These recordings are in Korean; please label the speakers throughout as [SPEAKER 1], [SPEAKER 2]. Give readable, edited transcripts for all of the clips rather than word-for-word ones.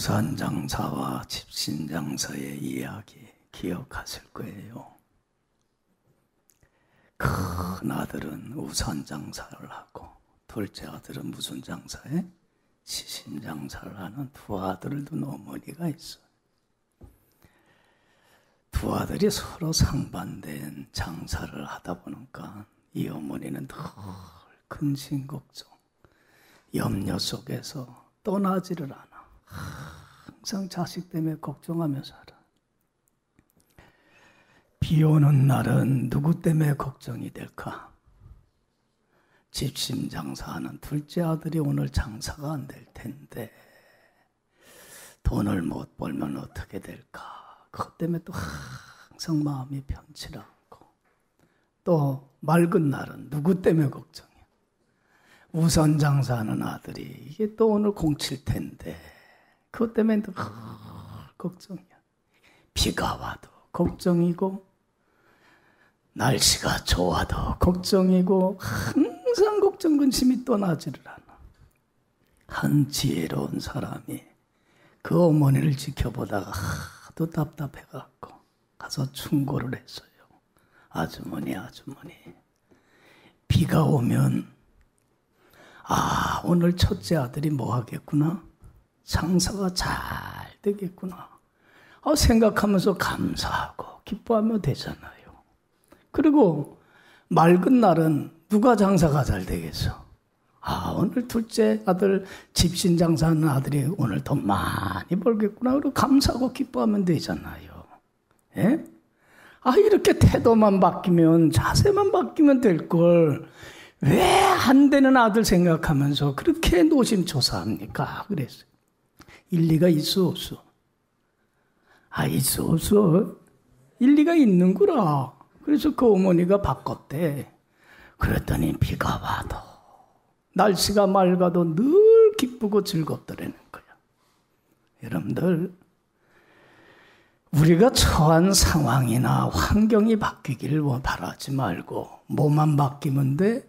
[SPEAKER 1] 우산장사와 집신장사의 이야기 기억하실 거예요. 큰 아들은 우산장사를 하고 둘째 아들은 무슨 장사에? 집신장사를 하는 두 아들을 둔 어머니가 있어요. 두 아들이 서로 상반된 장사를 하다 보니까 이 어머니는 늘 근심 걱정, 염려 속에서 떠나지를 않아. 항상 자식 때문에 걱정하며 살아. 비 오는 날은 누구 때문에 걱정이 될까? 집신 장사하는 둘째 아들이 오늘 장사가 안 될 텐데 돈을 못 벌면 어떻게 될까? 그것 때문에 또 항상 마음이 편치 않고, 또 맑은 날은 누구 때문에 걱정이야? 우산 장사하는 아들이 이게 또 오늘 공칠 텐데 그것 때문에 또 걱정이야. 비가 와도 걱정이고 날씨가 좋아도 걱정이고 항상 걱정 근심이 떠나지를 않아. 한 지혜로운 사람이 그 어머니를 지켜보다가 하도 답답해갖고 가서 충고를 했어요. 아주머니, 비가 오면 오늘 첫째 아들이 뭐 하겠구나? 장사가 잘 되겠구나. 생각하면서 감사하고 기뻐하면 되잖아요. 그리고 맑은 날은 누가 장사가 잘 되겠어? 오늘 둘째 아들 집신 장사하는 아들이 오늘 돈 많이 벌겠구나. 그리고 감사하고 기뻐하면 되잖아요. 예? 이렇게 태도만 바뀌면, 자세만 바뀌면 될 걸 왜 안 되는 아들 생각하면서 그렇게 노심초사합니까? 그랬어요. 일리가 있어 없어? 있어 없어? 일리가 있는 거라. 그래서 그 어머니가 바꿨대. 그랬더니 비가 와도 날씨가 맑아도 늘 기쁘고 즐겁더라는 거야. 여러분들, 우리가 처한 상황이나 환경이 바뀌기를 바라지 말고 뭐만 바뀌면 돼?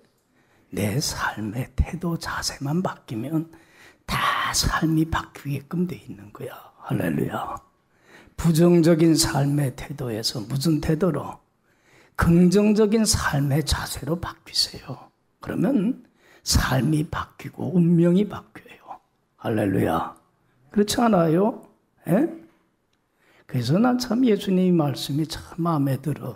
[SPEAKER 1] 내 삶의 태도, 자세만 바뀌면 다 삶이 바뀌게끔 돼 있는 거야. 할렐루야. 부정적인 삶의 태도에서 무슨 태도로? 긍정적인 삶의 자세로 바뀌세요. 그러면 삶이 바뀌고 운명이 바뀌어요. 할렐루야. 그렇지 않아요? 예? 그래서 난 참 예수님의 말씀이 참 마음에 들어.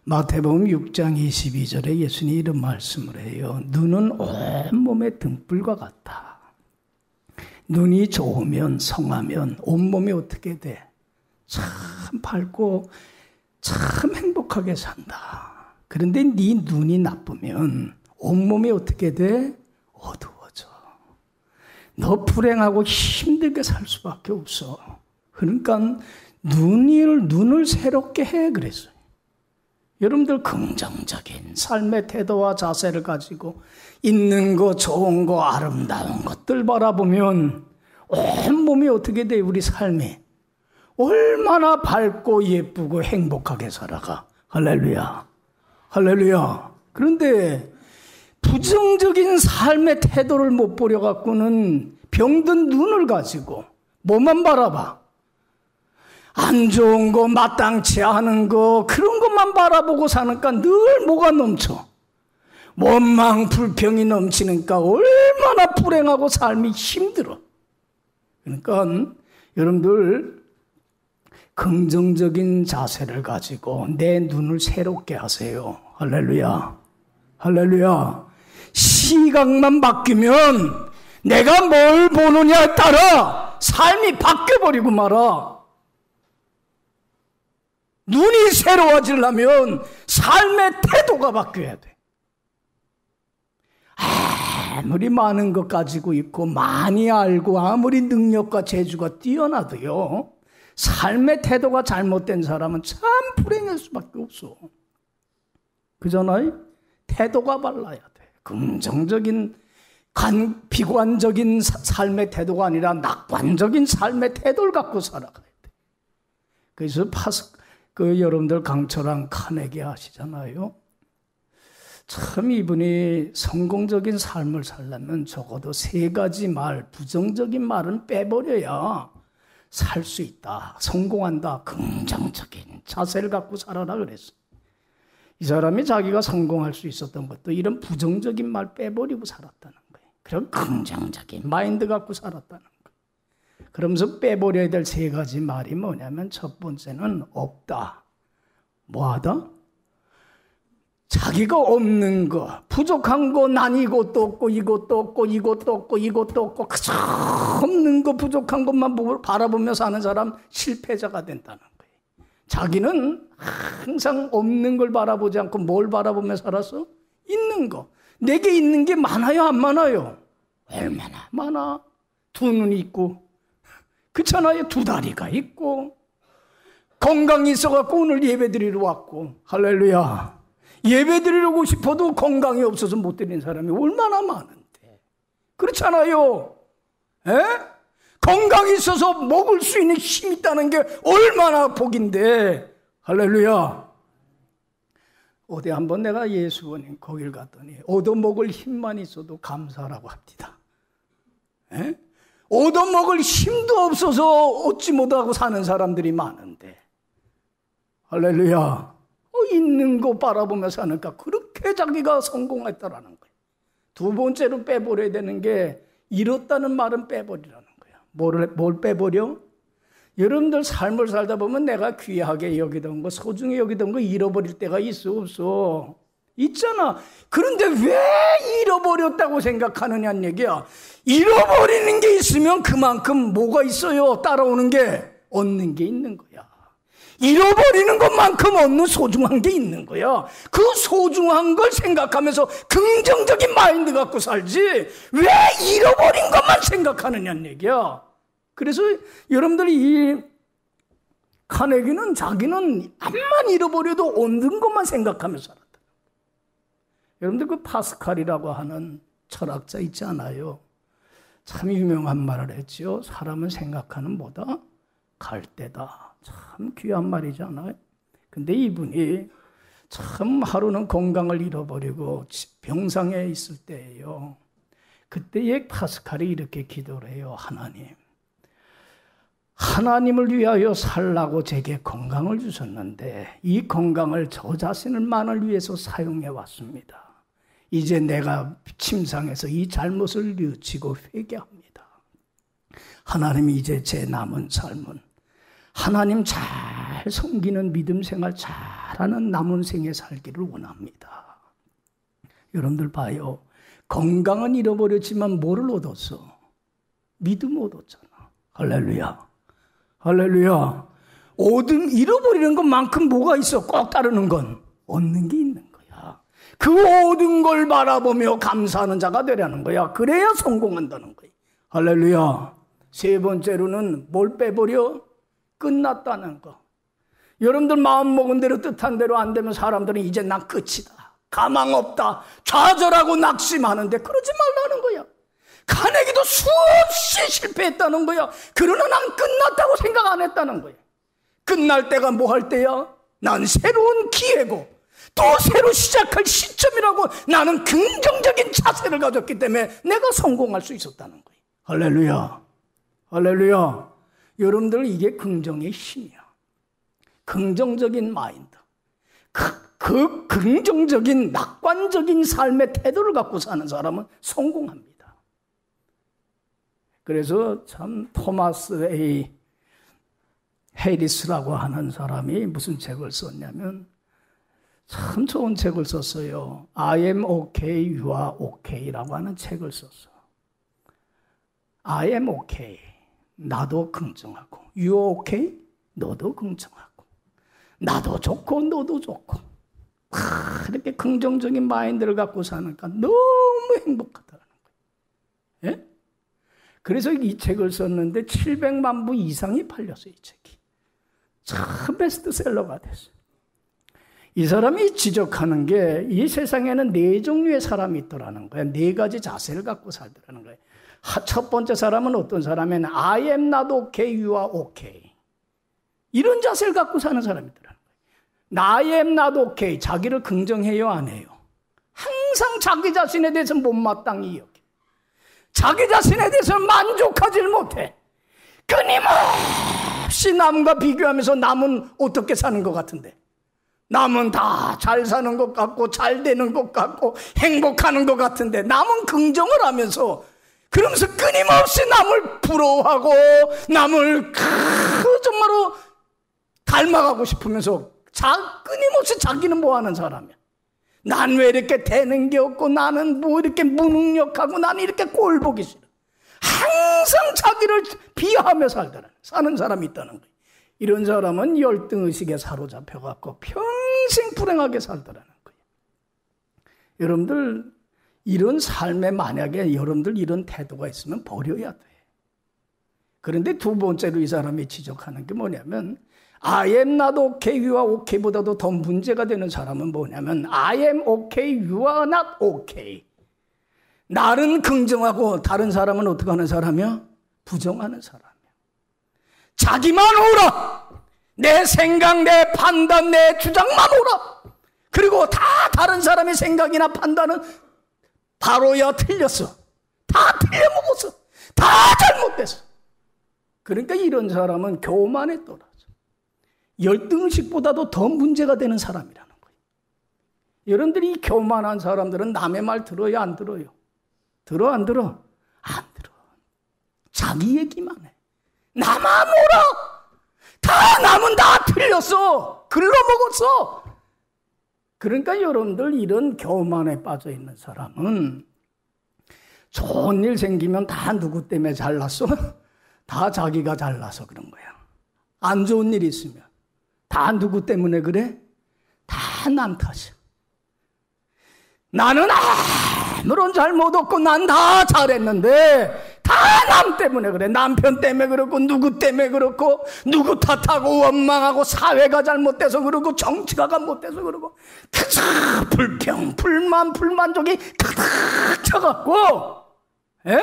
[SPEAKER 1] 마태복음 6장 22절에 예수님이 이런 말씀을 해요. 눈은 온몸의 등불과 같다. 눈이 좋으면, 성하면 온몸이 어떻게 돼? 참 밝고 참 행복하게 산다. 그런데 네 눈이 나쁘면 온몸이 어떻게 돼? 어두워져. 너 불행하고 힘들게 살 수밖에 없어. 그러니까 눈을 새롭게 해 그랬어요. 여러분들 긍정적인 삶의 태도와 자세를 가지고 있는 거, 좋은 거, 아름다운 것들 바라보면 온몸이 어떻게 돼? 우리 삶이 얼마나 밝고 예쁘고 행복하게 살아가. 할렐루야. 할렐루야. 그런데 부정적인 삶의 태도를 못 버려갖고는 병든 눈을 가지고 뭐만 바라봐? 안 좋은 거, 마땅치 않은 거, 그런 것만 바라보고 사니까 늘 뭐가 넘쳐? 원망, 불평이 넘치니까 얼마나 불행하고 삶이 힘들어. 그러니까 여러분들 긍정적인 자세를 가지고 내 눈을 새롭게 하세요. 할렐루야. 할렐루야. 시각만 바뀌면 내가 뭘 보느냐에 따라 삶이 바뀌어버리고 말아. 눈이 새로워지려면 삶의 태도가 바뀌어야 돼. 아무리 많은 것 가지고 있고 많이 알고 아무리 능력과 재주가 뛰어나도요, 삶의 태도가 잘못된 사람은 참 불행할 수밖에 없어. 그잖아요? 태도가 발라야 돼. 긍정적인 비관적인 삶의 태도가 아니라 낙관적인 삶의 태도를 갖고 살아가야 돼. 그래서 여러분들 강철한 카네기 아시잖아요. 참 이분이 성공적인 삶을 살려면 적어도 3가지 말, 부정적인 말은 빼버려야 살 수 있다. 성공한다. 긍정적인 자세를 갖고 살아라 그랬어. 이 사람이 자기가 성공할 수 있었던 것도 이런 부정적인 말 빼버리고 살았다는 거예요. 그런 긍정적인 마인드 갖고 살았다는 거예요. 그러면서 빼버려야 될 3가지 말이 뭐냐면 첫 번째는 없다. 뭐하다? 자기가 없는 거, 부족한 거, 난 이것도 없고 이것도 없고 이것도 없고 이것도 없고 그저 없는 거, 부족한 것만 바라보며 사는 사람 실패자가 된다는 거예요. 자기는 항상 없는 걸 바라보지 않고 뭘 바라보며 살았어? 있는 거. 내게 있는 게 많아요, 안 많아요? 얼마나 많아. 2눈이 있고, 그렇잖아요. 2다리가 있고, 건강이 있어갖고 오늘 예배 드리러 왔고, 할렐루야. 예배 드리려고 싶어도 건강이 없어서 못 드리는 사람이 얼마나 많은데. 그렇잖아요. 에? 건강이 있어서 먹을 수 있는 힘이 있다는 게 얼마나 복인데. 할렐루야. 어디 한번 내가 예수원님 거길 갔더니 얻어먹을 힘만 있어도 감사라고 합니다. 에? 얻어먹을 힘도 없어서 얻지 못하고 사는 사람들이 많은데. 할렐루야. 있는 거 바라보며 사니까 그렇게 자기가 성공했다라는 거예요. 2번째로 빼버려야 되는 게 잃었다는 말은 빼버리라는 거예요. 뭘 빼버려? 여러분들 삶을 살다 보면 내가 귀하게 여기던 거, 소중히 여기던 거 잃어버릴 때가 있어 없어? 있잖아. 그런데 왜 잃어버렸다고 생각하느냐는 얘기야. 잃어버리는 게 있으면 그만큼 뭐가 있어요? 따라오는 게 얻는 게 있는 거야. 잃어버리는 것만큼 얻는 소중한 게 있는 거야. 그 소중한 걸 생각하면서 긍정적인 마인드 갖고 살지 왜 잃어버린 것만 생각하느냐는 얘기야. 그래서 여러분들이 이 카네기는 자기는 암만 잃어버려도 얻는 것만 생각하면서 살았다. 여러분들 그 파스칼이라고 하는 철학자 있지 않아요? 참 유명한 말을 했죠. 사람은 생각하는 뭐다? 갈대다. 참 귀한 말이잖아요. 근데 이분이 참 하루는 건강을 잃어버리고 병상에 있을 때예요. 그때에 파스칼이 이렇게 기도를 해요. 하나님을 위하여 살라고 제게 건강을 주셨는데 이 건강을 저 자신을만을 위해서 사용해 왔습니다. 이제 내가 침상에서 이 잘못을 뉘우치고 회개합니다. 하나님이 이제 제 남은 삶은 하나님 잘 섬기는 믿음 생활 잘하는 남은 생에 살기를 원합니다. 여러분들 봐요. 건강은 잃어버렸지만 뭐를 얻었어? 믿음 얻었잖아. 할렐루야. 할렐루야. 잃어버리는 것만큼 뭐가 있어? 꼭 따르는 건 얻는 게 있는 거야. 그 모든 걸 바라보며 감사하는 자가 되라는 거야. 그래야 성공한다는 거야. 할렐루야. 3번째로는 뭘 빼버려? 끝났다는 거. 여러분들 마음 먹은 대로 뜻한 대로 안 되면 사람들은 이제 난 끝이다. 가망 없다. 좌절하고 낙심하는데 그러지 말라는 거야. 카네기도 수없이 실패했다는 거야. 그러나 난 끝났다고 생각 안 했다는 거야. 끝날 때가 뭐 할 때야? 난 새로운 기회고 또 새로 시작할 시점이라고 나는 긍정적인 자세를 가졌기 때문에 내가 성공할 수 있었다는 거야. 할렐루야. 할렐루야. 여러분들 이게 긍정의 힘이야. 긍정적인 마인드. 그 긍정적인 낙관적인 삶의 태도를 갖고 사는 사람은 성공합니다. 그래서 참 토마스 A. 해리스라고 하는 사람이 무슨 책을 썼냐면 참 좋은 책을 썼어요. I am okay, you are okay라고 하는 책을 썼어. I am okay. 나도 긍정하고 You okay? 너도 긍정하고 나도 좋고 너도 좋고 이렇게 긍정적인 마인드를 갖고 사니까 너무 행복하다는 거예요. 예? 그래서 이 책을 썼는데 700만 부 이상이 팔렸어요. 이 책이. 참 베스트셀러가 됐어요. 이 사람이 지적하는 게 이 세상에는 4종류의 사람이 있더라는 거예요. 4가지 자세를 갖고 살더라는 거예요. 첫 번째 사람은 어떤 사람이냐면 I am not okay, you are okay. 이런 자세를 갖고 사는 사람이더라는 거예요. I am not okay. 자기를 긍정해요, 안 해요? 항상 자기 자신에 대해서 못마땅히 여겨. 자기 자신에 대해서 만족하지 못해. 끊임없이 남과 비교하면서 남은 어떻게 사는 것 같은데, 남은 다 잘 사는 것 같고 잘 되는 것 같고 행복하는 것 같은데, 남은 긍정을 하면서 그러면서 끊임없이 남을 부러워하고 남을 정말로 닮아가고 싶으면서 끊임없이 자기는 뭐하는 사람이야. 난 왜 이렇게 되는 게 없고, 나는 뭐 이렇게 무능력하고, 나는 이렇게 꼴 보기 싫어. 항상 자기를 비하하며 사는 사람이 있다는 거예요. 이런 사람은 열등의식에 사로잡혀갖고 평생 불행하게 살더라는 거예요. 여러분들, 이런 삶에 만약에 여러분들 이런 태도가 있으면 버려야 돼. 그런데 두 번째로 이 사람이 지적하는 게 뭐냐면, I am not okay, you are okay보다도 더 문제가 되는 사람은 뭐냐면, I am okay, you are not okay. 나는 긍정하고 다른 사람은 어떻게 하는 사람이야? 부정하는 사람이야. 자기만 오라. 내 생각, 내 판단, 내 주장만 오라. 그리고 다 다른 사람의 생각이나 판단은 바로야 틀렸어. 다 틀려먹었어. 다 잘못됐어. 그러니까 이런 사람은 교만에 떨어져. 열등의식보다도 더 문제가 되는 사람이라는 거예요. 여러분들이 이 교만한 사람들은 남의 말 들어요, 안 들어요? 들어, 안 들어? 안 들어. 자기 얘기만 해. 나만 오라. 다 남은 다 틀렸어. 글러먹었어. 그러니까 여러분들, 이런 교만에 빠져 있는 사람은 좋은 일 생기면 다 누구 때문에 잘났어? 다 자기가 잘나서 그런 거야. 안 좋은 일 있으면 다 누구 때문에 그래? 다 남 탓이야. 나는 아무런 잘못 없고 난 다 잘했는데 다 남 때문에 그래. 남편 때문에 그렇고, 누구 때문에 그렇고, 누구 탓하고 원망하고, 사회가 잘못돼서 그러고, 정치가 잘못돼서 그러고, 그저 불평, 불만, 불만족이 가득 차갖고, 예?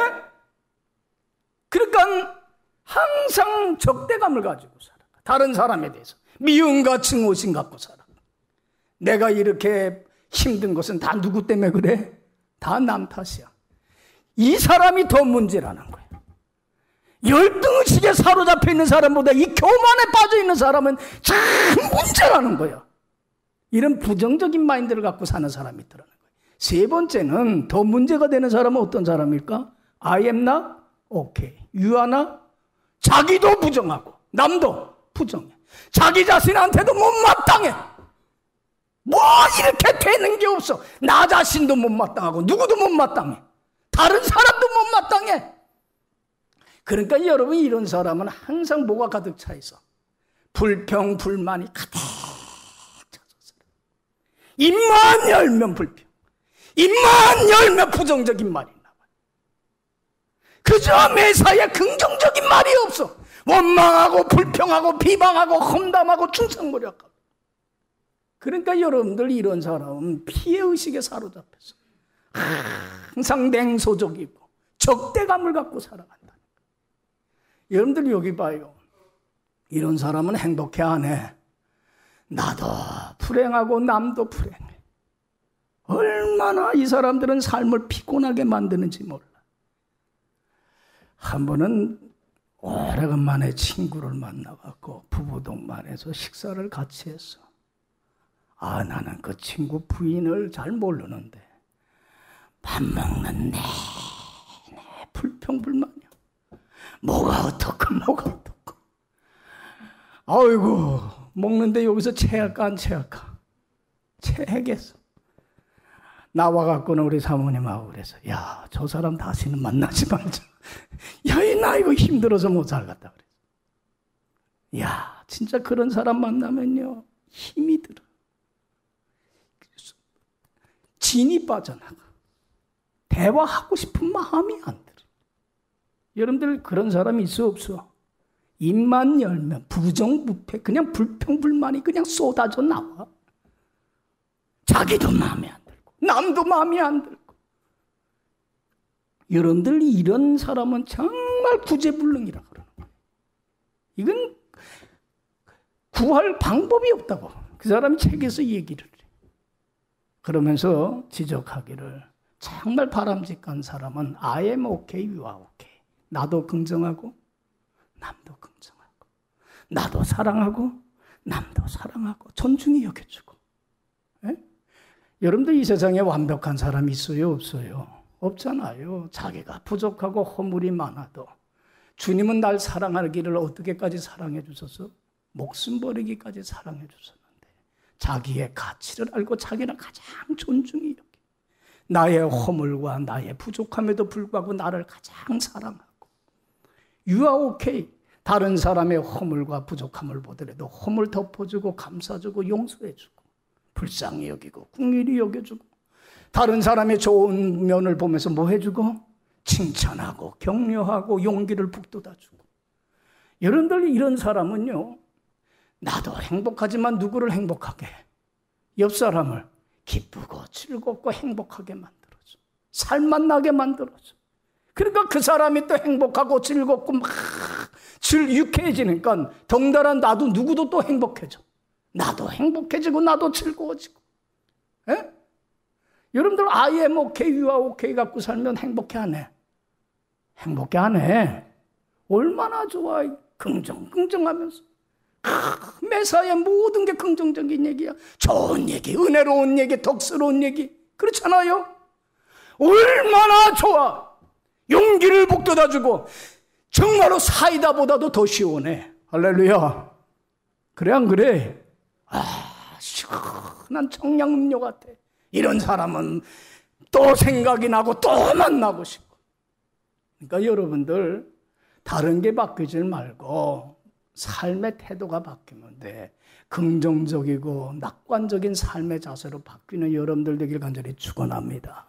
[SPEAKER 1] 그러니까 항상 적대감을 가지고 살아. 다른 사람에 대해서 미움과 증오심 갖고 살아. 내가 이렇게 힘든 것은 다 누구 때문에 그래? 다 남 탓이야. 이 사람이 더 문제라는 거예요. 열등의식에 사로잡혀 있는 사람보다 이 교만에 빠져 있는 사람은 참 문제라는 거예요. 이런 부정적인 마인드를 갖고 사는 사람이 있더라는 거예요. 세 번째는, 더 문제가 되는 사람은 어떤 사람일까? I am not okay. You are not. 자기도 부정하고 남도 부정해. 자기 자신한테도 못마땅해. 뭐 이렇게 되는 게 없어. 나 자신도 못마땅하고 누구도 못마땅해. 다른 사람도 못마땅해. 그러니까 여러분, 이런 사람은 항상 뭐가 가득 차 있어? 불평, 불만이 가득 차서. 입만 열면 불평, 입만 열면 부정적인 말이 나와. 그저 매사에 긍정적인 말이 없어. 원망하고 불평하고 비방하고 험담하고 충성무력하고. 그러니까 여러분들, 이런 사람은 피해의식에 사로잡혀서 항상 냉소적이고 적대감을 갖고 살아간다. 여러분들 여기 봐요. 이런 사람은 행복해 안 해? 나도 불행하고 남도 불행해. 얼마나 이 사람들은 삶을 피곤하게 만드는지 몰라. 한 번은 오래간만에 친구를 만나갖고 부부 동반해서 식사를 같이 했어. 아, 나는 그 친구 부인을 잘 모르는데 밥 먹는 내내 불평불만이야. 뭐가 어떻고 뭐가 어떻고. 아이고, 먹는데 여기서 체할까 안 체할까? 체하겠어. 나와갖고는 우리 사모님하고 그래서, 야, 저 사람 다시는 만나지 말자. 야, 이 나 이거 힘들어서 못 살겠다 그래. 야, 진짜 그런 사람 만나면요, 힘이 들어. 진이 빠져나가. 대화하고 싶은 마음이 안 들어. 여러분들 그런 사람이 있어 없어? 입만 열면 부정부패, 그냥 불평불만이 그냥 쏟아져 나와. 자기도 마음에 안 들고 남도 마음에 안 들고. 여러분들, 이런 사람은 정말 구제불능이라 그러는 거예요. 이건 구할 방법이 없다고 그 사람이 책에서 얘기를 해. 그러면서 지적하기를 정말 바람직한 사람은 I am okay, you are okay. 나도 긍정하고 남도 긍정하고 나도 사랑하고 남도 사랑하고 존중히 여겨주고. 예? 여러분들 이 세상에 완벽한 사람이 있어요? 없어요? 없잖아요. 자기가 부족하고 허물이 많아도 주님은 날 사랑하기를 어떻게까지 사랑해 주셔서 목숨 버리기까지 사랑해 주셨는데 자기의 가치를 알고 자기를 가장 존중히 여기 나의 허물과 나의 부족함에도 불구하고 나를 가장 사랑하고 You are okay. 다른 사람의 허물과 부족함을 보더라도 허물 덮어주고 감싸주고 용서해주고 불쌍히 여기고 긍휼히 여겨주고 다른 사람의 좋은 면을 보면서 뭐 해주고 칭찬하고 격려하고 용기를 북돋아주고. 여러분들 이런 사람은요 나도 행복하지만 누구를 행복하게 옆 사람을 기쁘고 즐겁고 행복하게 만들어줘. 살맛 나게 만들어줘. 그러니까 그 사람이 또 행복하고 즐겁고 막 유쾌해지니까 덩달아 나도 누구도 또 행복해져. 나도 행복해지고 나도 즐거워지고. 에? 여러분들 I am okay, you are okay 갖고 살면 행복해 안 해? 행복해 안 해? 얼마나 좋아. 긍정하면서. 매사에 모든 게 긍정적인 얘기야. 좋은 얘기, 은혜로운 얘기, 덕스러운 얘기. 그렇잖아요? 얼마나 좋아. 용기를 북돋아주고 정말로 사이다보다도 더 시원해. 할렐루야. 그래 안 그래? 시원한 청량음료 같아. 이런 사람은 또 생각이 나고 또 만나고 싶고. 그러니까 여러분들 다른 게 바뀌질 말고 삶의 태도가 바뀌면 돼. 긍정적이고 낙관적인 삶의 자세로 바뀌는 여러분들 되길 간절히 축원합니다.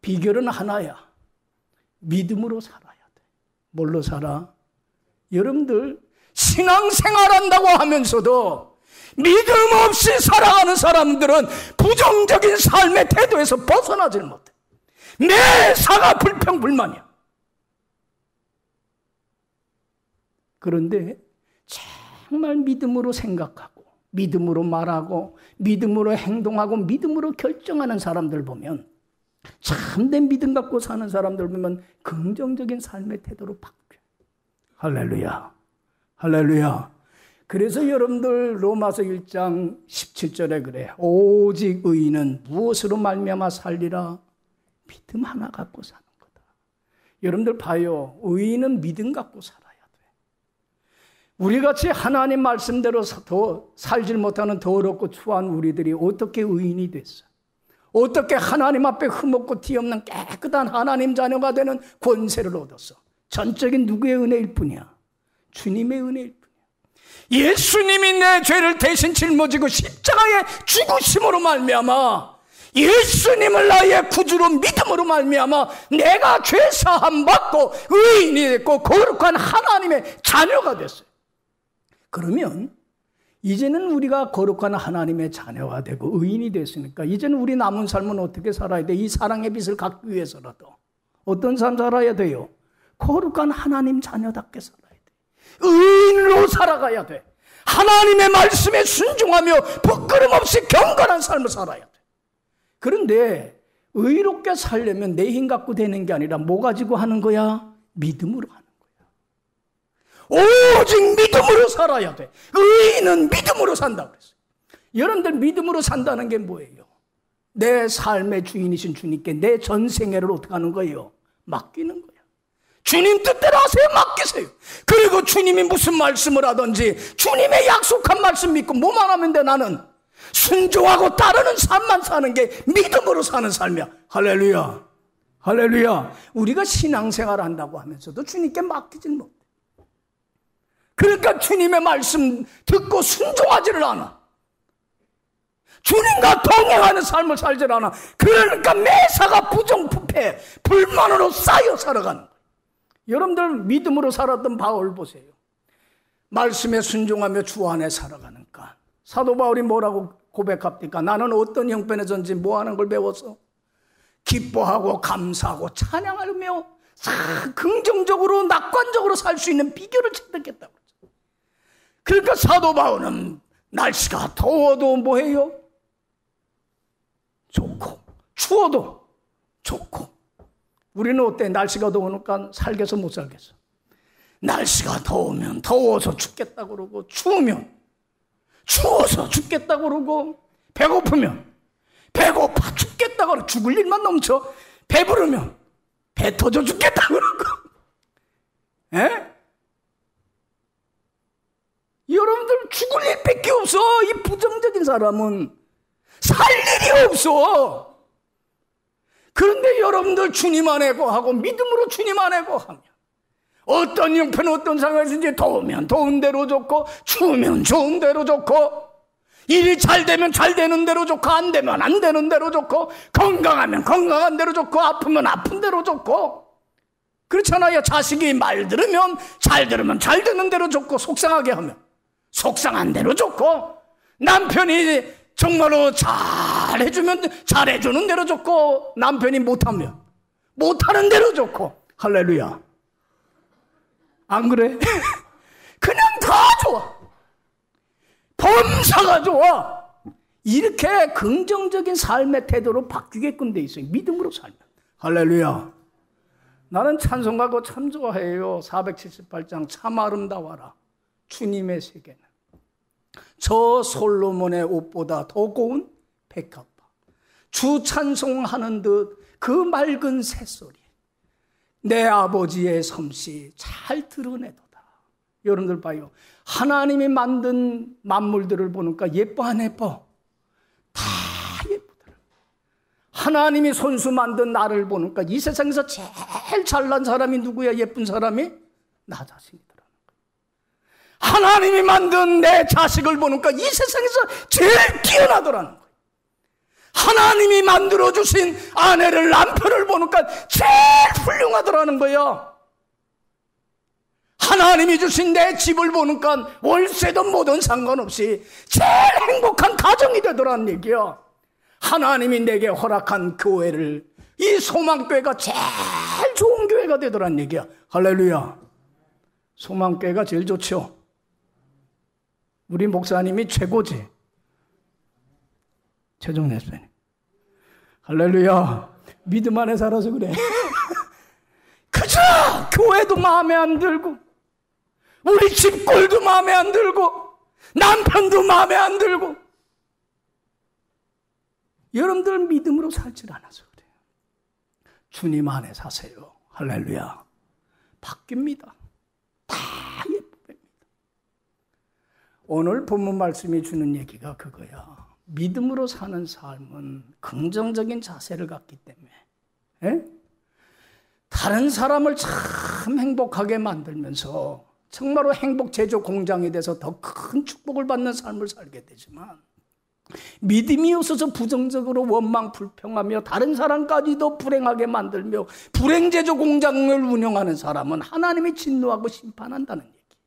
[SPEAKER 1] 비결은 하나야. 믿음으로 살아야 돼. 뭘로 살아? 여러분들 신앙생활한다고 하면서도 믿음 없이 살아가는 사람들은 부정적인 삶의 태도에서 벗어나질 못해. 매사가 불평불만이야. 그런데 정말 믿음으로 생각하고 믿음으로 말하고 믿음으로 행동하고 믿음으로 결정하는 사람들 보면 참된 믿음 갖고 사는 사람들 보면 긍정적인 삶의 태도로 바뀌어요. 할렐루야. 할렐루야. 그래서 여러분들 로마서 1장 17절에 그래. 오직 의인은 무엇으로 말미암아 살리라? 믿음 하나 갖고 사는 거다. 여러분들 봐요. 의인은 믿음 갖고 살아야 돼. 우리같이 하나님 말씀대로 더 살질 못하는 더럽고 추한 우리들이 어떻게 의인이 됐어? 어떻게 하나님 앞에 흠없고 티없는 깨끗한 하나님 자녀가 되는 권세를 얻었어? 전적인 누구의 은혜일 뿐이야? 주님의 은혜일 뿐이야. 예수님이 내 죄를 대신 짊어지고 십자가에 죽으심으로 말미암아 예수님을 나의 구주로 믿음으로 말미암아 내가 죄사함 받고 의인이 됐고 거룩한 하나님의 자녀가 됐어요. 그러면 이제는 우리가 거룩한 하나님의 자녀가 되고 의인이 됐으니까 이제는 우리 남은 삶은 어떻게 살아야 돼? 이 사랑의 빛을 갖기 위해서라도 어떤 삶 살아야 돼요? 거룩한 하나님 자녀답게 살아야 돼. 의인으로 살아가야 돼. 하나님의 말씀에 순종하며 부끄럼 없이 경건한 삶을 살아야 돼. 그런데 의롭게 살려면 내 힘 갖고 되는 게 아니라 뭐 가지고 하는 거야? 믿음으로 하는 거야. 오직 믿음으로 살아야 돼. 의인은 믿음으로 산다고 그랬어요. 여러분들 믿음으로 산다는 게 뭐예요? 내 삶의 주인이신 주님께 내 전생애를 어떻게 하는 거예요? 맡기는 거예요. 주님 뜻대로 하세요. 맡기세요. 그리고 주님이 무슨 말씀을 하든지 주님의 약속한 말씀 믿고 뭐만 하면 돼. 나는 순종하고 따르는 삶만 사는 게 믿음으로 사는 삶이야. 할렐루야. 할렐루야. 우리가 신앙생활 한다고 하면서도 주님께 맡기질 못해. 그러니까 주님의 말씀 듣고 순종하지를 않아. 주님과 동행하는 삶을 살질 않아. 그러니까 매사가 부정부패, 불만으로 쌓여 살아가는 거예요. 여러분들 믿음으로 살았던 바울 보세요. 말씀에 순종하며 주 안에 살아가니까. 사도 바울이 뭐라고 고백합니까? 나는 어떤 형편에서든지 뭐 하는 걸 배워서 기뻐하고 감사하고 찬양하며 긍정적으로 낙관적으로 살 수 있는 비결을 체득했다고. 그러니까 사도 바울은 날씨가 더워도 뭐해요? 좋고 추워도 좋고. 우리는 어때? 날씨가 더우니까 살겠어 못 살겠어? 날씨가 더우면 더워서 죽겠다 그러고, 추우면 추워서 죽겠다 그러고, 배고프면 배고파 죽겠다 그러고, 죽을 일만 넘쳐. 배부르면 배 터져 죽겠다 그러고. 에? 여러분들 죽을 일밖에 없어. 이 부정적인 사람은 살 일이 없어. 그런데 여러분들 주님 안에 거하고 믿음으로 주님 안에 거하면 어떤 형편 어떤 상황이든지 더우면 더운 대로 좋고 추우면 좋은 대로 좋고, 일이 잘 되면 잘 되는 대로 좋고 안 되면 안 되는 대로 좋고, 건강하면 건강한 대로 좋고 아프면 아픈 대로 좋고, 그렇잖아요. 자식이 말 들으면 잘 되는 대로 좋고, 속상하게 하면 속상한 대로 좋고, 남편이 정말로 잘해주면 잘해주는 대로 좋고, 남편이 못하면 못하는 대로 좋고. 할렐루야. 안 그래? 그냥 다 좋아. 범사가 좋아. 이렇게 긍정적인 삶의 태도로 바뀌게끔 돼 있어요. 믿음으로 살면. 할렐루야. 나는 찬송가 그거 참 좋아해요. 478장 참 아름다워라 주님의 세계는 저 솔로몬의 옷보다 더 고운 백합화. 주 찬송하는 듯 그 맑은 새소리 내 아버지의 솜씨 잘 드러내도다. 여러분들 봐요. 하나님이 만든 만물들을 보니까 예뻐 안 예뻐? 다 예쁘더라. 하나님이 손수 만든 나를 보니까 이 세상에서 제일 잘난 사람이 누구야? 예쁜 사람이? 나 자신이더라는 거야. 하나님이 만든 내 자식을 보니까 이 세상에서 제일 뛰어나더라는 거야. 하나님이 만들어주신 아내를, 남편을 보니까 제일 훌륭하더라는 거예요. 하나님이 주신 내 집을 보니까 월세든 뭐든 상관없이 제일 행복한 가정이 되더라는 얘기야. 하나님이 내게 허락한 교회를, 이 소망교회가 제일 좋은 교회가 되더라는 얘기야. 할렐루야. 소망교회가 제일 좋죠. 우리 목사님이 최고지. 최종래 목사님. 할렐루야. 믿음 안에 살아서 그래. 그저 교회도 마음에 안 들고, 우리 집꼴도 마음에 안 들고, 남편도 마음에 안 들고. 여러분들 믿음으로 살질 않아서 그래요. 주님 안에 사세요. 할렐루야. 바뀝니다. 다 예쁩니다. 오늘 본문 말씀이 주는 얘기가 그거야. 믿음으로 사는 삶은 긍정적인 자세를 갖기 때문에, 에? 다른 사람을 참 행복하게 만들면서 정말로 행복 제조 공장이 돼서 더 큰 축복을 받는 삶을 살게 되지만, 믿음이 없어서 부정적으로 원망 불평하며 다른 사람까지도 불행하게 만들며 불행 제조 공장을 운영하는 사람은 하나님이 진노하고 심판한다는 얘기.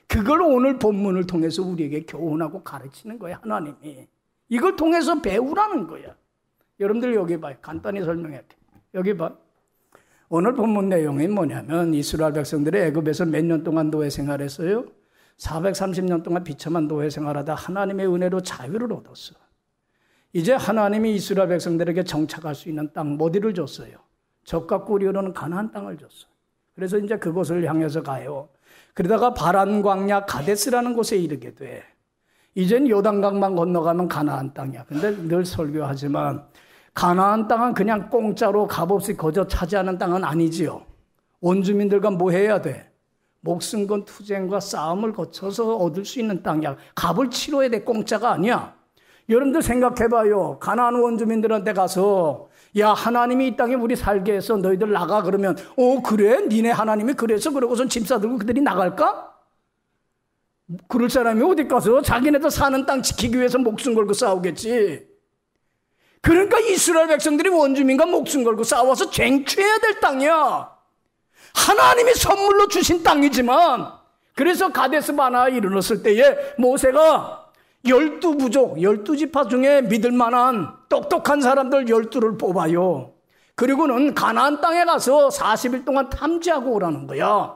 [SPEAKER 1] 그걸 오늘 본문을 통해서 우리에게 교훈하고 가르치는 거예요. 하나님이 이걸 통해서 배우라는 거야. 여러분들 여기 봐요. 간단히 설명할게. 여기 봐. 오늘 본문 내용이 뭐냐면, 이스라엘 백성들이 애굽에서 몇 년 동안 노예 생활했어요? 430년 동안 비참한 노예 생활하다 하나님의 은혜로 자유를 얻었어. 이제 하나님이 이스라엘 백성들에게 정착할 수 있는 땅, 어디를 줬어요? 젖과 꿀이 흐르는 가나안 땅을 줬어. 그래서 이제 그곳을 향해서 가요. 그러다가 바란 광야 가데스라는 곳에 이르게 돼. 이젠 요단강만 건너가면 가나안 땅이야. 근데 늘 설교하지만 가나안 땅은 그냥 공짜로 값없이 거저 차지하는 땅은 아니지요. 원주민들과 뭐 해야 돼? 목숨 건 투쟁과 싸움을 거쳐서 얻을 수 있는 땅이야. 값을 치러야 돼. 공짜가 아니야. 여러분들 생각해봐요. 가나안 원주민들한테 가서 야, 하나님이 이 땅에 우리 살게 해서 너희들 나가 그러면 그래? 니네 하나님이 그래서 그러고선 짐 싸들고 그들이 나갈까? 그럴 사람이 어디 가서 자기네들 사는 땅 지키기 위해서 목숨 걸고 싸우겠지. 그러니까 이스라엘 백성들이 원주민과 목숨 걸고 싸워서 쟁취해야 될 땅이야. 하나님이 선물로 주신 땅이지만, 그래서 가데스 바나에 이르렀을 때에 모세가 12부족, 12지파 중에 믿을 만한 똑똑한 사람들 12를 뽑아요. 그리고는 가나안 땅에 가서 40일 동안 탐지하고 오라는 거야.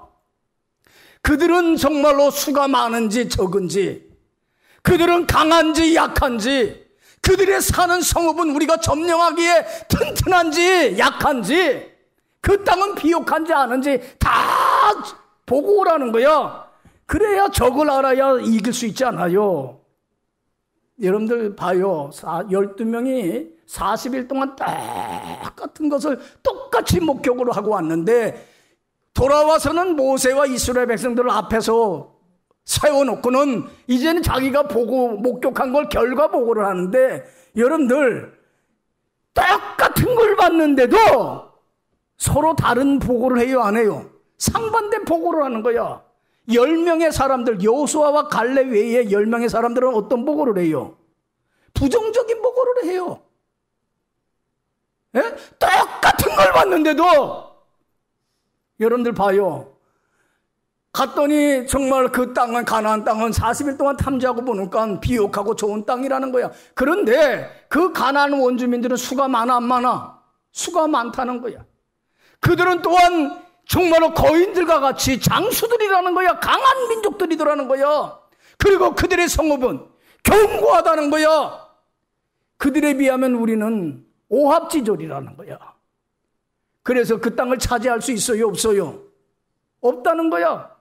[SPEAKER 1] 그들은 정말로 수가 많은지 적은지, 그들은 강한지 약한지, 그들의 사는 성읍은 우리가 점령하기에 튼튼한지 약한지, 그 땅은 비옥한지 아는지 다 보고 오라는 거야. 그래야 적을 알아야 이길 수 있지 않아요. 여러분들 봐요. 12명이 40일 동안 똑같은 것을 똑같이 목격으로 하고 왔는데, 돌아와서는 모세와 이스라엘 백성들 앞에서 세워놓고는 이제는 자기가 보고 목격한 걸 결과 보고를 하는데, 여러분들 똑같은 걸 봤는데도 서로 다른 보고를 해요, 안 해요? 상반된 보고를 하는 거야. 10명의 사람들, 여호수아와 갈렙 외에 10명의 사람들은 어떤 보고를 해요? 부정적인 보고를 해요. 예? 똑같은 걸 봤는데도. 여러분들 봐요. 갔더니 정말 그 땅은, 가나안 땅은 40일 동안 탐지하고 보니까 비옥하고 좋은 땅이라는 거야. 그런데 그 가나안 원주민들은 수가 많아 안 많아? 수가 많다는 거야. 그들은 또한 정말로 거인들과 같이 장수들이라는 거야. 강한 민족들이더라는 거야. 그리고 그들의 성읍은 견고하다는 거야. 그들에 비하면 우리는 오합지졸이라는 거야. 그래서 그 땅을 차지할 수 있어요, 없어요? 없다는 거야.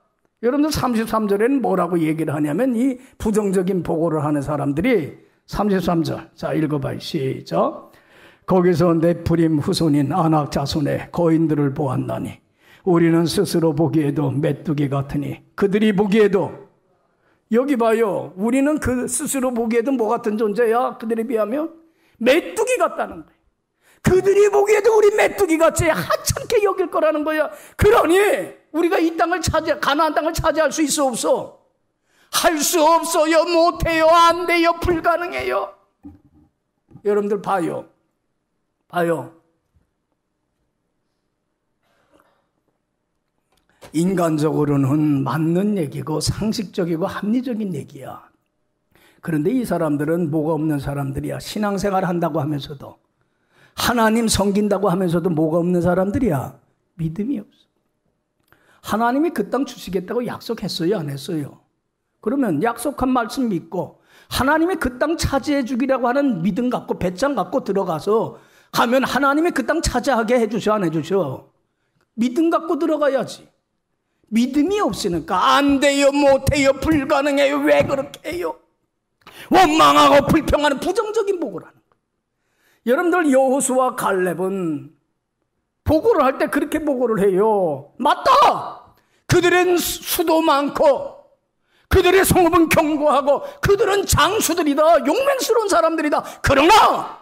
[SPEAKER 1] 여러분들 33절에는 뭐라고 얘기를 하냐면, 이 부정적인 보고를 하는 사람들이 33절, 자 읽어봐요. 시작. 거기서 네프림 후손인 아낙 자손의 거인들을 보았나니 우리는 스스로 보기에도 메뚜기 같으니 그들이 보기에도, 여기 봐요. 우리는 그 스스로 보기에도 뭐 같은 존재야? 그들에 비하면 메뚜기 같다는 거예요. 그들이 보기에도 우리 메뚜기 같이 하찮게 여길 거라는 거야. 그러니 우리가 이 땅을 가나안 땅을 차지할 수 있어, 없어? 할 수 없어요. 못해요. 안 돼요. 불가능해요. 여러분들 봐요. 인간적으로는 맞는 얘기고 상식적이고 합리적인 얘기야. 그런데 이 사람들은 뭐가 없는 사람들이야. 신앙생활 한다고 하면서도, 하나님 섬긴다고 하면서도 뭐가 없는 사람들이야. 믿음이 없어. 하나님이 그 땅 주시겠다고 약속했어요, 안 했어요? 그러면 약속한 말씀 믿고 하나님이 그 땅 차지해 주기라고 하는 믿음 갖고 배짱 갖고 들어가서 하면 하나님이 그 땅 차지하게 해주셔, 안 해주셔? 믿음 갖고 들어가야지. 믿음이 없으니까 안 돼요, 못해요, 불가능해요. 왜 그렇게 해요? 원망하고 불평하는 부정적인 보고를 하는 거예요. 여러분들 여호수아 갈렙은 보고를 할 때 그렇게 보고를 해요. 맞다. 그들은 수도 많고 그들의 성읍은 견고하고 그들은 장수들이다. 용맹스러운 사람들이다. 그러나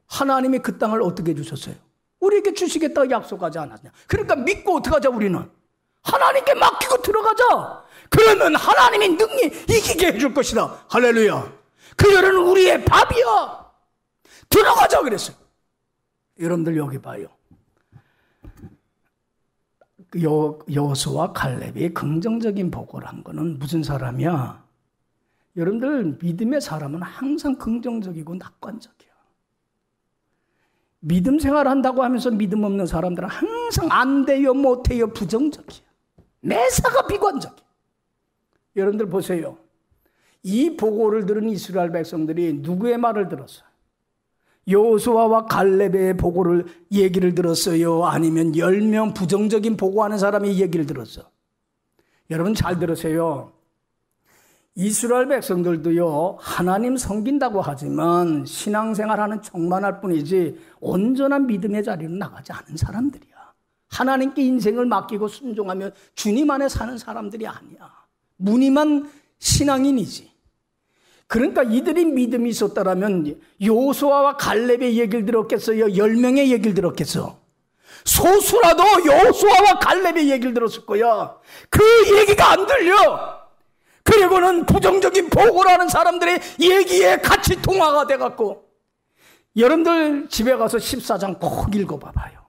[SPEAKER 1] 하나님이 그 땅을 어떻게 주셨어요? 우리에게 주시겠다고 약속하지 않았냐. 그러니까 믿고 어떻게 하자. 우리는 하나님께 맡기고 들어가자. 그러면 하나님이 능히 이기게 해줄 것이다. 할렐루야. 그들은 우리의 밥이야. 들어가자 그랬어요. 여러분들 여기 봐요. 여호수아 갈렙이 긍정적인 보고를 한 거는 무슨 사람이야? 여러분들 믿음의 사람은 항상 긍정적이고 낙관적이야. 믿음 생활한다고 하면서 믿음 없는 사람들은 항상 안 돼요, 못해요, 부정적이야. 매사가 비관적이야. 여러분들 보세요. 이 보고를 들은 이스라엘 백성들이 누구의 말을 들었어요? 여호수아와 갈렙의 보고를 얘기를 들었어요? 아니면 10명 부정적인 보고하는 사람이 얘기를 들었어? 여러분 잘 들으세요. 이스라엘 백성들도요, 하나님 섬긴다고 하지만 신앙생활하는 척만 할 뿐이지 온전한 믿음의 자리로 나가지 않은 사람들이야. 하나님께 인생을 맡기고 순종하며 주님 안에 사는 사람들이 아니야. 무늬만 신앙인이지. 그러니까 이들이 믿음이 있었다라면 여호수아와 갈렙의 얘기를 들었겠어요? 10명의 얘기를 들었겠어? 소수라도 여호수아와 갈렙의 얘기를 들었을 거야. 그 얘기가 안 들려. 그리고는 부정적인 보고를 하는 사람들의 얘기에 같이 통화가 돼갖고, 여러분들 집에 가서 14장 꼭 읽어봐봐요.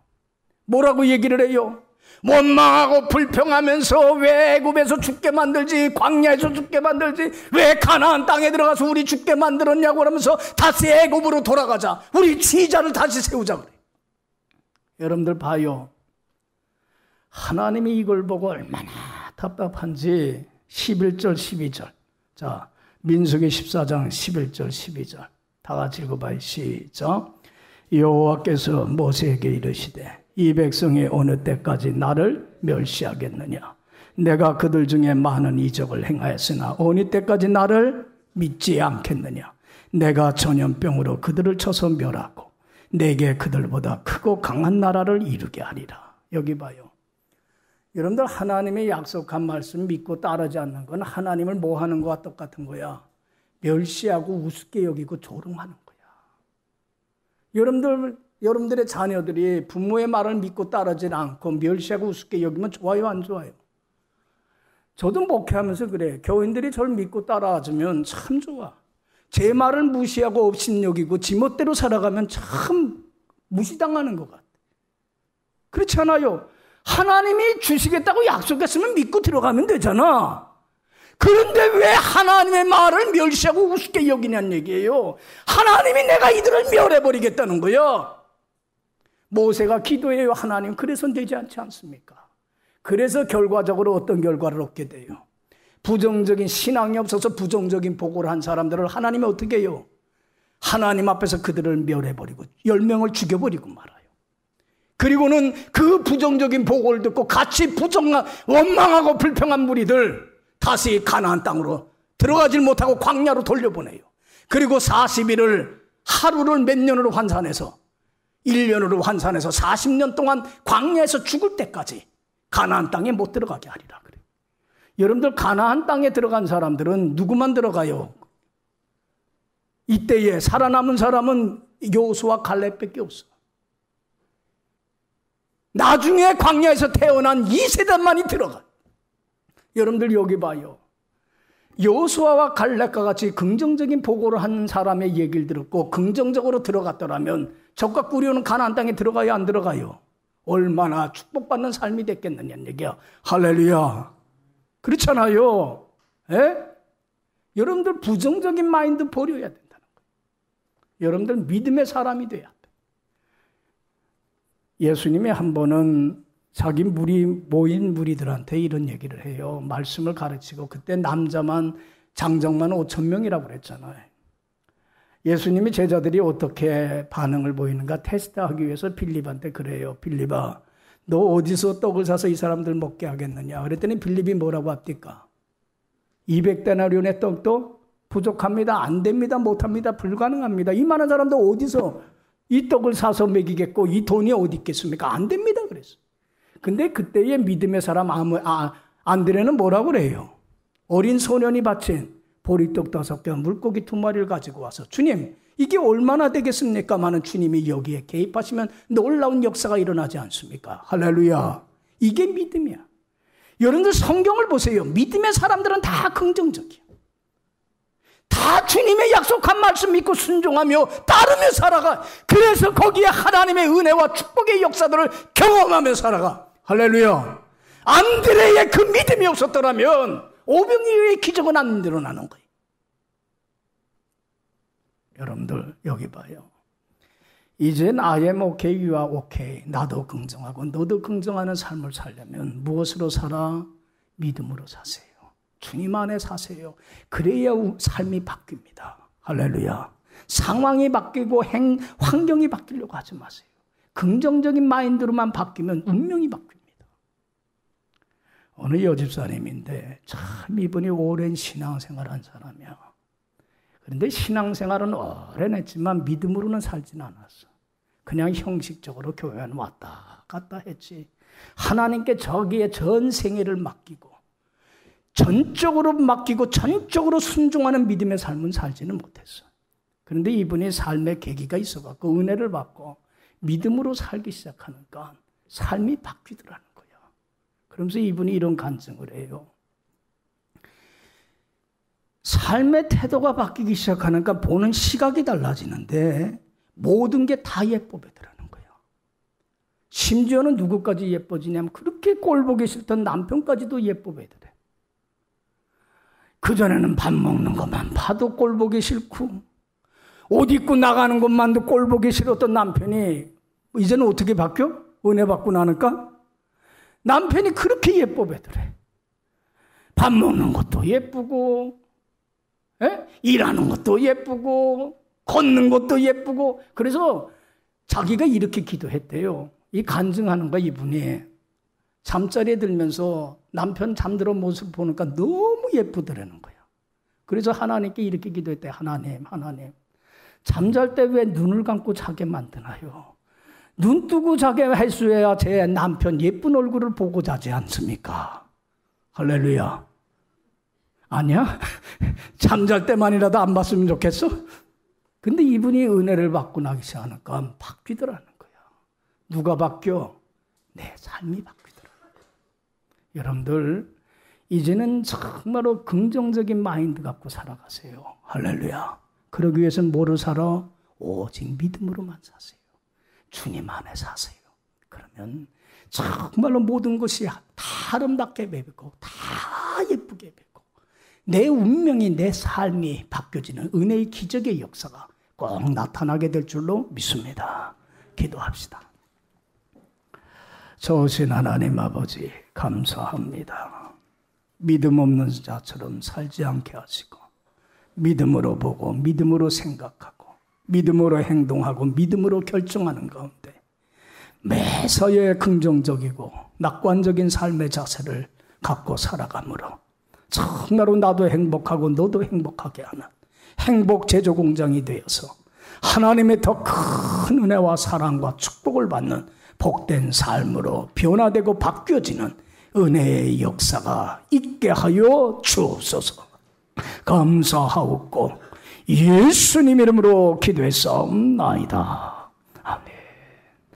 [SPEAKER 1] 뭐라고 얘기를 해요? 원망하고 불평하면서 왜 애굽에서 죽게 만들지, 광야에서 죽게 만들지, 왜 가나안 땅에 들어가서 우리 죽게 만들었냐고 하면서 다시 애굽으로 돌아가자, 우리 지휘자를 다시 세우자 그래. 여러분들 봐요. 하나님이 이걸 보고 얼마나 답답한지 11절 12절. 자, 민수기 14장 11절 12절 다 같이 읽어봐요. 시작. 여호와께서 모세에게 이르시되 이 백성이 어느 때까지 나를 멸시하겠느냐. 내가 그들 중에 많은 이적을 행하였으나 어느 때까지 나를 믿지 않겠느냐. 내가 전염병으로 그들을 쳐서 멸하고 내게 그들보다 크고 강한 나라를 이루게 하리라. 여기 봐요. 여러분들 하나님의 약속한 말씀 믿고 따르지 않는 건 하나님을 뭐 하는 거와 똑같은 거야. 멸시하고 우습게 여기고 조롱하는 거야. 여러분들의 자녀들이 부모의 말을 믿고 따르지 않고 멸시하고 우습게 여기면 좋아요, 안 좋아요? 저도 목회하면서 그래. 교인들이 저를 믿고 따라주면 참 좋아. 제 말을 무시하고 업신여기고 지멋대로 살아가면 참 무시당하는 것 같아. 그렇지 않아요? 하나님이 주시겠다고 약속했으면 믿고 들어가면 되잖아. 그런데 왜 하나님의 말을 멸시하고 우습게 여기냐는 얘기예요. 하나님이 내가 이들을 멸해버리겠다는 거야. 모세가 기도해요. 하나님, 그래서 되지 않지 않습니까? 그래서 결과적으로 어떤 결과를 얻게 돼요? 부정적인 신앙이 없어서 부정적인 보고를 한 사람들을 하나님이 어떻게 해요? 하나님 앞에서 그들을 멸해버리고 10명을 죽여버리고 말아요. 그리고는 그 부정적인 보고를 듣고 같이 원망하고 불평한 무리들 다시 가나안 땅으로 들어가질 못하고 광야로 돌려보내요. 그리고 40일을 하루를 몇 년으로 환산해서 1년으로 환산해서 40년 동안 광야에서 죽을 때까지 가나안 땅에 못 들어가게 하리라 그래요. 여러분들 가나안 땅에 들어간 사람들은 누구만 들어가요? 이때에 살아남은 사람은 여호수아 갈렙밖에 없어. 나중에 광야에서 태어난 2세대만이 들어가. 여러분들 여기 봐요. 여호수아와 갈렙과 같이 긍정적인 보고를 한 사람의 얘기를 들었고 긍정적으로 들어갔더라면 적과 꾸려오는 가나안 땅에 들어가요, 안 들어가요? 얼마나 축복받는 삶이 됐겠느냐는 얘기야. 할렐루야. 그렇잖아요. 에? 여러분들 부정적인 마인드 버려야 된다는 거예요. 여러분들 믿음의 사람이 돼야 돼. 예수님이 한 번은 자기 모인 무리들한테 이런 얘기를 해요. 말씀을 가르치고 그때 남자만 장정만 5,000명이라고 그랬잖아요. 예수님이 제자들이 어떻게 반응을 보이는가 테스트하기 위해서 빌립한테 그래요. 빌립아, 너 어디서 떡을 사서 이 사람들 먹게 하겠느냐. 그랬더니 빌립이 뭐라고 합니까? 200데나리온의 떡도 부족합니다. 안 됩니다. 못합니다. 불가능합니다. 이 많은 사람들 어디서 이 떡을 사서 먹이겠고 이 돈이 어디 있겠습니까? 안 됩니다. 그랬어. 근데 그때의 믿음의 사람 안드레는 뭐라고 그래요? 어린 소년이 바친 보리떡 5개, 물고기 2마리를 가지고 와서 주님, 이게 얼마나 되겠습니까? 많은 주님이 여기에 개입하시면 놀라운 역사가 일어나지 않습니까? 할렐루야. 이게 믿음이야. 여러분들 성경을 보세요. 믿음의 사람들은 다 긍정적이야. 다 주님의 약속한 말씀 믿고 순종하며 따르며 살아가. 그래서 거기에 하나님의 은혜와 축복의 역사들을 경험하며 살아가. 할렐루야. 안드레의 그 믿음이 없었더라면 오병이어의 기적은 안 일어나는 거예요. 여러분들 여기 봐요. 이젠 I am okay, you are okay. 나도 긍정하고 너도 긍정하는 삶을 살려면 무엇으로 살아? 믿음으로 사세요. 주님 안에 사세요. 그래야 삶이 바뀝니다. 할렐루야. 상황이 바뀌고 환경이 바뀌려고 하지 마세요. 긍정적인 마인드로만 바뀌면 운명이 바뀝니다. 어느 여집사님인데 참 이분이 오랜 신앙생활한 사람이야. 그런데 신앙생활은 오랜 했지만 믿음으로는 살진 않았어. 그냥 형식적으로 교회는 왔다 갔다 했지. 하나님께 저기에 전 생애를 맡기고 전적으로 순종하는 믿음의 삶은 살지는 못했어. 그런데 이분이 삶의 계기가 있어갖고 은혜를 받고 믿음으로 살기 시작하니까 삶이 바뀌더라는 거야. 그러면서 이분이 이런 간증을 해요. 삶의 태도가 바뀌기 시작하니까 보는 시각이 달라지는데 모든 게 다 예뻐보이더라는 거야. 심지어는 누구까지 예뻐지냐면 그렇게 꼴보기 싫던 남편까지도 예뻐보이더래. 그전에는 밥 먹는 것만 봐도 꼴보기 싫고 옷 입고 나가는 것만도 꼴보기 싫었던 남편이 이제는 어떻게 바뀌어? 은혜 받고 나니까 남편이 그렇게 예뻐 보이더래. 밥 먹는 것도 예쁘고 일하는 것도 예쁘고 걷는 것도 예쁘고. 그래서 자기가 이렇게 기도했대요. 이 간증하는 거 이분이 잠자리에 들면서 남편 잠들어 모습 보니까 너무 예쁘더라는 거예요. 그래서 하나님께 이렇게 기도했대. 하나님 잠잘 때 왜 눈을 감고 자게 만드나요? 눈 뜨고 자게 해줘야 제 남편 예쁜 얼굴을 보고 자지 않습니까? 할렐루야. 아니야? 잠잘 때만이라도 안 봤으면 좋겠어? 근데 이분이 은혜를 받고 나기 시작하니까 바뀌더라는 거야. 누가 바뀌어? 내 삶이 바뀌더라는 거야. 여러분들 이제는 정말로 긍정적인 마인드 갖고 살아가세요. 할렐루야. 그러기 위해서는 뭐로 살아? 오직 믿음으로만 사세요. 주님 안에 사세요. 그러면 정말로 모든 것이 다 아름답게 배우고 다 예쁘게 배우고 내 운명이 내 삶이 바뀌어지는 은혜의 기적의 역사가 꼭 나타나게 될 줄로 믿습니다. 기도합시다. 좋으신 하나님 아버지 감사합니다. 믿음 없는 자처럼 살지 않게 하시고 믿음으로 보고 믿음으로 생각하고 믿음으로 행동하고 믿음으로 결정하는 가운데 매사에 긍정적이고 낙관적인 삶의 자세를 갖고 살아가므로 정말로 나도 행복하고 너도 행복하게 하는 행복 제조 공장이 되어서 하나님의 더 큰 은혜와 사랑과 축복을 받는 복된 삶으로 변화되고 바뀌어지는 은혜의 역사가 있게 하여 주옵소서. 감사하옵고 예수님 이름으로 기도했사옵나이다.